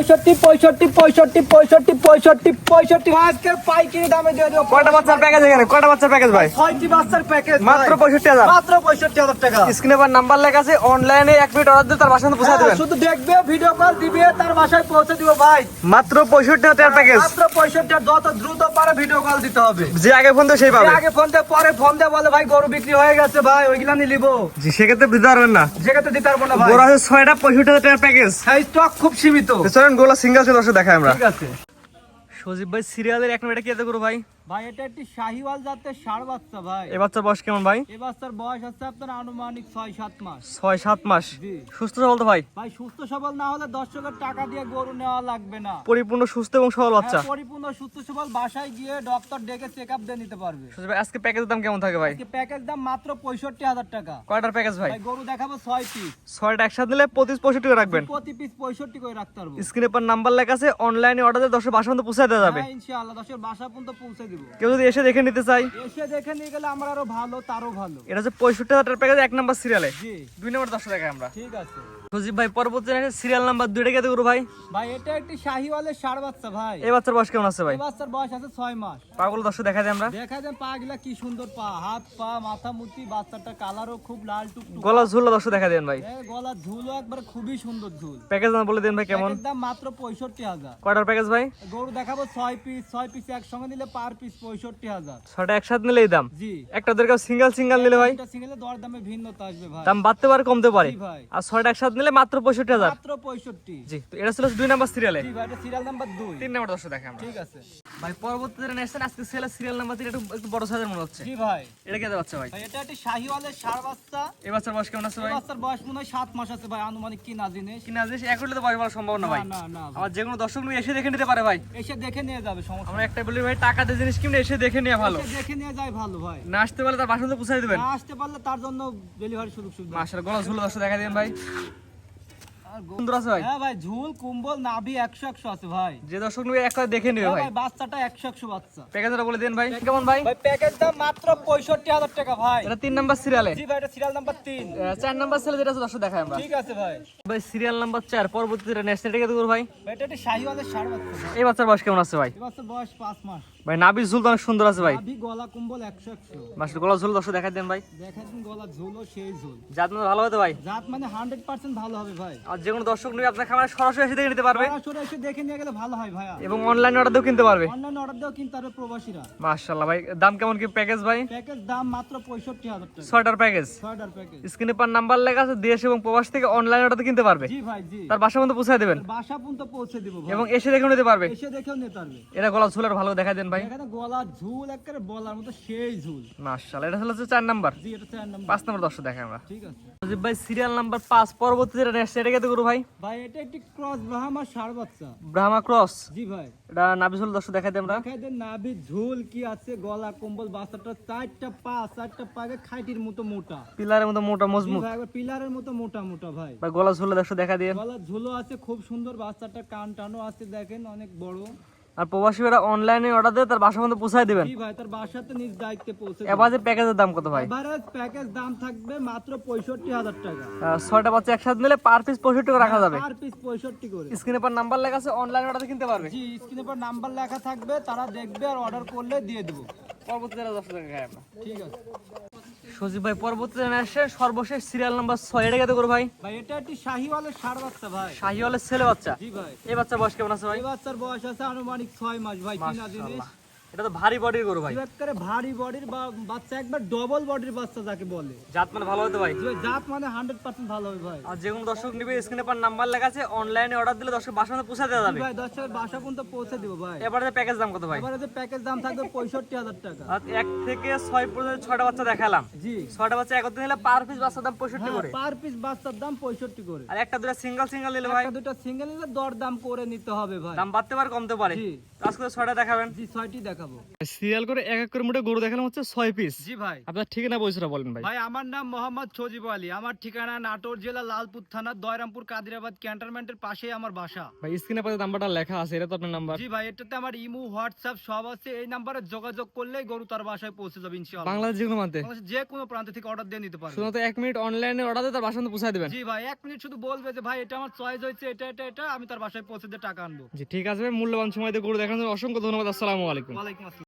65 65 65 65 65 65 আজকের পাইকারি দামে দিয়ে দেব। কয়টা বাচ্চার প্যাকেজ এখানে? কয়টা বাচ্চার প্যাকেজ ভাই? 6টি বাচ্চার প্যাকেজ মাত্র 65,000। মাত্র 65,000 টাকা। স্ক্রিনে পর নাম্বার লেখা আছে, অনলাইনে 1 মিনিট অর্ডার দিয়ে তার বাসায় পৌঁছে দেবেন। শুধু দেখবে, ভিডিও কল দিবে, তার বাসায় পৌঁছে দিব ভাই। মাত্র 65,000 টাকার প্যাকেজ। মাত্র 65, যত দ্রুত পারে ভিডিও কল দিতে হবে। যে আগে ফোন দেয় সেই পাবে। আগে ফোন দিয়ে পরে ফোন দিয়ে বলে ভাই গরু বিক্রি হয়ে গেছে ভাই, ওইগুলা নিয়ে নিব। জি, সেক্ষেত্রে দিতে পারবেন না। যেটাতে দিতে পারবো না ভাই। গোড়া হচ্ছে 6টা 65,000 টাকার প্যাকেজ। স্টক খুব সীমিত। চলেন গোলা সিঙ্গেল কে দর্শক দেখাই আমরা। ঠিক আছে সজীব ভাই, সিরিয়ালের 1 মিনিটে কি এত করো ভাই? ভাই, এটা একটি শাহিওয়াল জাতের ষাঁড় বাচ্চা ভাই। এই বাচ্চার বয়স কেমন ভাই? এই বাচ্চার বয়স আছে আপনার আনুমানিক 6-7 মাস। 6-7 মাস। জি। সুস্থ সবল তো ভাই? ভাই সুস্থ সবল না হলে দর্শকের টাকা দিয়ে গরু নেওয়া লাগবে না। পরিপূর্ণ সুস্থ এবং সবল বাচ্চা। হ্যাঁ, পরিপূর্ণ সুস্থ সবল, বাসায় গিয়ে ডক্টর ডেকে চেকআপ দিয়ে নিতে পারবে। সজীব ভাই, আজকে প্যাকেজের দাম কেমন থাকে ভাই? আজকে প্যাকেজ দাম মাত্র 65,000 টাকা। কয়টার প্যাকেজ ভাই? ভাই গরু দেখাবো 6 পিস। 6টা একসাথে নিলে 25-65 টাকা রাখবেন। প্রতি পিস 65 করে রাখতে পারবো। স্ক্রিনে পর নাম্বার লেখা আছে, অনলাইনে অর্ডার দিয়ে দর্শক বাসা পর্যন্ত পৌঁছে দেওয়া যাবে। হ্যাঁ, ইনশাআল্লাহ দর্শকের বাসা পর্যন্ত পৌঁছে দিব। কেউ যদি এসে দেখে নিতে চাই, এসে দেখে নিয়ে গেলে আমার আরো ভালো, তারও ভালো। এটা হচ্ছে 65,000 টাকার প্যাকেজ 1 নাম্বার সিরিয়ালে। জি। 2 নাম্বার দর্শক দেখাই আমরা। ঠিক আছে সজীব ভাই, পরবর্তী সিরিয়াল নাম্বার 2টা কি এত করো ভাই? ভাই, এটা একটি শাহিওয়ালের ষাঁড় বাচ্চা ভাই। এই বাচ্চার বয়স কেমন আছে ভাই? এই বাচ্চার বয়স আছে 6 মাস। পাগুলো দর্শক দেখা যায় আমরা। দেখা যায় পা গুলা কি সুন্দর পা, হাত পা মাথা মুতি, বাচ্চাটা কালারও খুব লাল টুকটুক। গলা ঝুল দর্শক দেখা দেন ভাই। গলা ঝুলও একবার খুবই সুন্দর ঝুল। প্যাকেজ নাম বলে দেন ভাই কেমন? এর দাম মাত্র 65,000। কয়টার প্যাকেজ ভাই? গরু দেখাবো 6 পিস। 6 পিস একসঙ্গে নিলে পার পিস 65,000। 6টা একসাথে নিলে এই দাম। জি। একটা দরকার সিঙ্গেল নিলে ভাই এটা সিঙ্গেলে দর দামে ভিন্নতা আসবে ভাই। দাম বাড়তে পারে কমতে পারে। জি ভাই। আর 6টা একসাথে নিলে মাত্র 65,000। মাত্র 65। জি, তো এটা ছিল 2 নাম্বার সিরিয়ালে। জি ভাই, এটা সিরিয়াল নাম্বার 2। 3 নাম্বার দর্শক দেখাই আমরা। ঠিক আছে ভাই, পরবর্তীতে নেক্সট আজকে সিরিয়াল নাম্বার 3 একটু বড় সাইজের মনে হচ্ছে। জি ভাই। এটা কি বাচ্চা ভাই? ভাই, এটা একটি শাহিওয়ালের ষাঁড় বাচ্চা। এই বাচ্চার বয়স কেমন আছে এই ভাই? বাচ্চার বয়স মনে হয় 7 মাস আছে ভাই, আনুমানিক কি না জিনিস। কিনা জিনিস এক হলে তো বয়স বলা সম্ভব না ভাই। না না ভাই। আমার যে কোনো দর্শক নিয়ে এসে দেখে নিতে পারে ভাই। এসে দেখে নিয়ে যাবে, সমস্যা আমরা একটা বলি ভাই, টাকা দিয়ে জিনিস কিনে এসে দেখে নেওয়া ভালো। এসে দেখে নিয়ে যায় ভালো ভাই। না আসতে পারলে তার বাসা পর্যন্ত পৌঁছে দিবেন। না আসতে পারলে তার জন্য ডেলিভারি সুযোগ সুবিধা। মাশাআল্লাহ, গলা ঝুল দর্শক দেখা দিবেন ভাই। আর সুন্দর আছে ভাই। হ্যাঁ ভাই, ঝুল কুম্বল নাভি 100 আছে ভাই। যে দর্শক নিয়ে একটা দেখে নেবে হ্যাঁ ভাই। ভাই, বাচ্চাটা 100 বাচ্চা। প্যাকেজটা বলে দেন ভাই কেমন ভাই? ভাই, প্যাকেজ দাম মাত্র 65,000 টাকা ভাই। এটা 3 নাম্বার সিরিয়ালে। জি ভাই, এটা সিরিয়াল নাম্বার 3। 4 নাম্বার সিরিয়ালে যেটা আছে দর্শক দেখাই আমরা। ঠিক আছে ভাই। ভাই, সিরিয়াল নাম্বার 4 পরবর্তীতে নেক্সট এটা কি করব ভাই? ভাই, এটা একটি শাহিওয়ালের ষাঁড় বাচ্চা ভাই। এই বাচ্চার বয়স কেমন আছে ভাই? এই বাচ্চার বয়স 5 মাস। ভাই, নাভির ঝুল তো অনেক সুন্দর আছে ভাই। নাভি গলা কুম্বল 100। মাশাআল্লাহ, গলা ঝুল দর্শক দেখাই দেন ভাই। দেখাচ্ছেন গলা ঝুলও সেই ঝুল। জাত মানে ভালো হবে ভাই। জাত মানে 100% ভালো হবে ভাই। আর যে কোনো দর্শক নিয়ে আপনার খামারে সরাসরি এসে দেখে নিতে পারবে সরাসরি এসে দেখে নিয়ে গেলে ভালো হয় ভাইয়া। এবং অনলাইন অর্ডার দিয়েও কিনতে পারবে। অনলাইন অর্ডার দিয়েও কিনতে পারবে প্রবাসীরা। মাশাআল্লাহ ভাই, দাম কেমন কি প্যাকেজ ভাই? প্যাকেজ দাম মাত্র 65,000 টাকা। 6টার প্যাকেজ। 6টার প্যাকেজ। স্ক্রিনে পার নাম্বার লেখা আছে, দেশ এবং প্রবাস থেকে অনলাইন অর্ডার কিনতে পারবে। জি ভাই, জি। তার বাসা পর্যন্ত পৌঁছে দেবেন বাসা পর্যন্ত পৌঁছে দিব ভাই। এবং এসে দেখে নিতে পারবে। এসে দেখেও নিতে পারবে। এটা গলা ঝুল আর ভালো দেখাই দেন ভাই। এখানে গলা ঝুল একেবারে বলার মতো সেই ঝুল। মাশাআল্লাহ, এটা হচ্ছে 4 নাম্বার। জি, এটা 4 নাম্বার। 5 নাম্বার দর্শক দেখাই আমরা। ঠিক আছে সজীব ভাই, সিরিয়াল নাম্বার 5 পরবর্তী যেটা নেক্সট এটা কত করব ভাই? ভাই, এটা একটি ক্রস ব্রাহ্মা ষাঁড় বাচ্চা। ব্রাহ্মা ক্রস। জি ভাই। এটা নাভি ঝুল দর্শক দেখাই দেন আমরা। দেখাই দেন নাভি ঝুল কি আছে, গলা কম্বল, বাচ্চাটা 4টা পাকে খাইটির মতো মোটা। পিলারের মতো মোটা জি মজবুত। ভাই, একবার পিলারের মতো মোটা মোটা ভাই। ভাই, গলা ঝুলে দর্শক দেখা দিয়ে। গলা ঝুলও আছে খুব সুন্দর, বাচ্চাটা কান টানো আছে দেখেন অনেক বড়। আর প্রবাসীরা অনলাইনে অর্ডার দিয়ে তার বাসা পর্যন্ত পৌঁছায় দিবেন। জি ভাই, তার বাসাতে নিজ দায়িত্বে পৌঁছে দিবে। এবারে প্যাকেজের দাম কত ভাই? এভারেজ প্যাকেজ দাম থাকবে মাত্র 65,000 টাকা। 6টা বাচ্চা একসাথে নিলে পার পিস 65 টাকা রাখা যাবে। পার পিস 65 করে। স্ক্রিনে পর নাম্বার লেখা আছে, অনলাইন অর্ডার কিনতে পারবে। জি, স্ক্রিনে পর নাম্বার লেখা থাকবে, তারা দেখবে আর অর্ডার করলে দিয়ে দেব। পরবর্তী যেটা দর্শক দেখাই আমরা। ঠিক আছে সজীব ভাই, পরবর্তী আসে সর্বশেষ সিরিয়াল নাম্বার 6 এটা কত করে ভাই? ভাই, এটা একটি শাহিওয়ালের ষাঁড় বাচ্চা ভাই। শাহিওয়ালের ছেলে বাচ্চা। জি ভাই। এই বাচ্চার বয়স কেমন আছে ভাই? এই বাচ্চার বয়স আছে আনুমানিক 6 মাস ভাই। কিনা জিনিস। মাশাআল্লাহ, এটা তো ভারী বডির গরু ভাই। একেবারে ভারী বডির বাচ্চা, একবার ডবল বডির বাচ্চা যাকে বলে। জাত মানে ভালো হতো ভাই। জি ভাই, জাত মানে 100% ভালো হবে ভাই। আর যে কোনো দর্শক নিবে, স্ক্রিনে পর নাম্বার লেখা আছে, অনলাইনে অর্ডার দিলে দর্শক বাসা পর্যন্ত পৌঁছে দেওয়া জি যাবে। ভাই, দর্শকের বাসা পর্যন্ত পৌঁছে দিব ভাই। এবারে প্যাকেজ দাম কত ভাই? এবারে যে প্যাকেজ দাম থাকবে 65,000 টাকা। আর 1 থেকে 6 পর্যন্ত 6টা বাচ্চা দেখালাম। জি। 6টা বাচ্চা একত্রে নিলে পার পিস বাচ্চার দাম 65 করে। পার পিস বাচ্চার দাম 65 করে। আর একটা দুটো সিঙ্গেল নিলে ভাই একটা দুটো সিঙ্গেল নিলে দর দাম করে নিতে হবে ভাই। দাম বাড়তে পারে কমতে পারে। জি। আজকে 6টা দেখাবেন। জি, 6টি দেখাবো। দেখাবো। সিরিয়াল করে এক এক করে মোটে গরু দেখানো হচ্ছে 6 পিস। জি ভাই। আপনার ঠিকানা পরিচয়টা বলেন ভাই। ভাই আমার নাম মোহাম্মদ সজিব আলী, আমার ঠিকানা নাটোর জেলা লালপুর থানা দয়রামপুর কাদিরাবাদ ক্যান্টনমেন্টের পাশেই আমার বাসা। ভাই স্ক্রিনে পাশে নাম্বারটা লেখা আছে, এটা তো আপনার নাম্বার। জি ভাই, এটাতে আমার ইমো হোয়াটসঅ্যাপ সব আছে, এই নাম্বারে যোগাযোগ করলেই গরু তার বাসায় পৌঁছে যাবে ইনশাআল্লাহ। বাংলাদেশ যে কোনো প্রান্তে, বাংলাদেশের যে কোনো প্রান্ত থেকে অর্ডার দিয়ে নিতে পারবে। শুধুমাত্র 1 মিনিট অনলাইনে অর্ডার দিয়ে তার বাসা পর্যন্ত পৌঁছে দিবেন। জি ভাই, 1 মিনিট শুধু বলবে যে ভাই এটা আমার চয়েস হয়েছে, এটা আমি তার বাসায় পৌঁছে দিয়ে টাকা আনবো। জি ঠিক আছে ভাই, মূল্যবান সময় দিয়ে গরু দেখানোর জন্য অসংখ্য ধন্যবাদ। আসসালামু আলাইকুম। ওয়ালাইকুম আসসালাম।